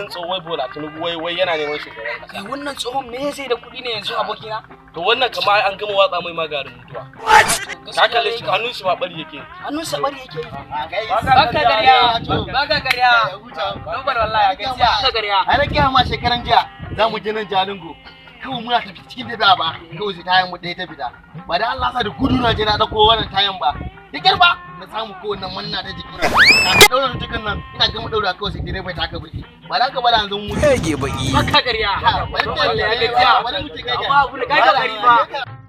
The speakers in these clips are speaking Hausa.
wannan tsohon wai Bola Tinubu wai yana neman shugaban kasa. Wannan tsohon me zai da kuɗi ne yanzu abokina? To wannan kamar an gama watsa mai magarin mutuwa. Ka kalle shi hannun shi ma bari yake. Hannun sa bari yake. Baka karya. Baka karya. Dubar wallahi gaskiya. Baka karya. Ai nake ma shekaran jiya za mu je nan Jalingo. Kawai muna tafi cikin da ba. Kawai sai tayan mu ɗaya ta fita. Ba da Allah sa da gudu na je na dauko wannan tayan ba. Dikar ba na samu ko wannan manna ta jiki. Ka daura cikin nan ina ga mu daura kawai sai direba ta ka biki. Ba da ka bada yanzu mu Kage baki. Baka karya. bari gaskiya bari mu kai Amma abu da kaga gari ba.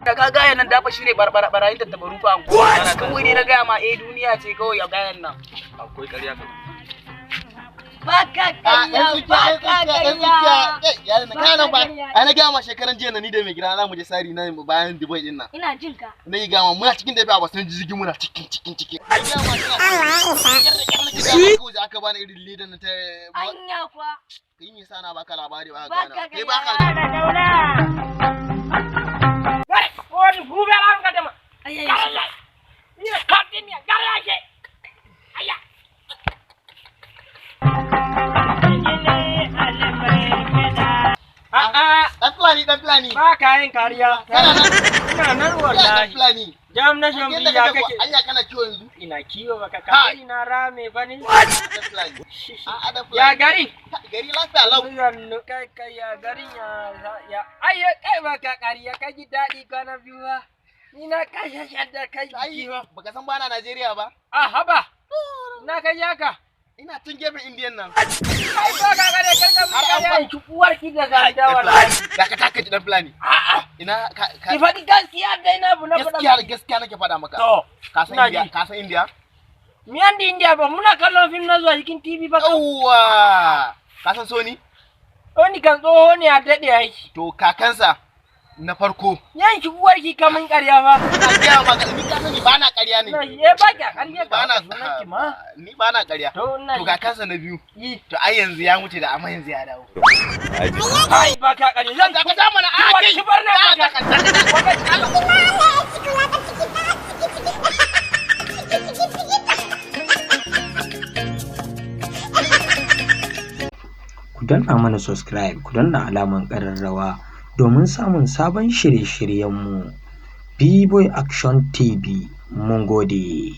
Da ka gaya nan dafa shine barayin tattabaru fa an kowa. Kawai ne na gaya ma duniya ce kawai ya gayan nan. Akwai ƙarya ka. Baka karya. Baka karya. Ya na kana ba. Ai na ga ma shekaran jiya na ni da mai gida na mu je sari na bayan Dubai din nan. Ina jin ka. Na yi gama muna cikin da ba san jijigi muna cikin. Ai ga ma ko aka bani irin lidan ta Anya kwa. kai me sana baka labari ba Baka gana. Kai karya. baka Wani gube an ka dama. Ayya. Ni ka tinya garage. Aya. dan fulani. Ba ka yin kariya. Kana nan. Ina nan Dan wallahi. fulani. Jam na shan Yadda biya kake kake. anya kana kiwo yanzu. Ina kiwo baka Hai. kai na rame bane. Dan fulani. Dan fulani. Ya gari. Gari lafiya lau. Yanzu kai ya garin ya ai kai baka kariya ka ji daɗi kana biyu ba. Ni na kashe shadda kai Ai kiwo. baka san bana Najeriya ba. Ah haba. Na kai yaka. Ina tun gefen Indiyan nan. Kai ba ka gare kai ka Har an ban uwar ki da zanda wallahi. Da ka taka ji dan fulani. Ina ka Ki faɗi gaskiya dai na bu na faɗa. gaskiya nake faɗa maka. To, Ka san ina India, ji. ka san India? mi andi India ba muna kallon film na zuwa cikin TV ba. Yawwa. Ka san Sony? Wani kan tsoho ne a daɗe ai. To kakansa na farko. Yanki uwar ki kaman ƙarya ba. Ina gaya maka ni ka sani ba na ƙarya ne. Na ye ba ka ƙarya Ba na sunan ki ma. ni ba na ƙarya. To ina To kakansa na biyu. yi. To ai yanzu ya mutu da amma yanzu ya dawo. Ai ba ka ƙarya. Zan Da ka ta mana a Uwar kai. ki bar na ba ka. Ku danna mana subscribe, ku danna alaman ƙararrawa domin samun sabon shirye-shiryenmu. B-Boy Action TV, mun gode.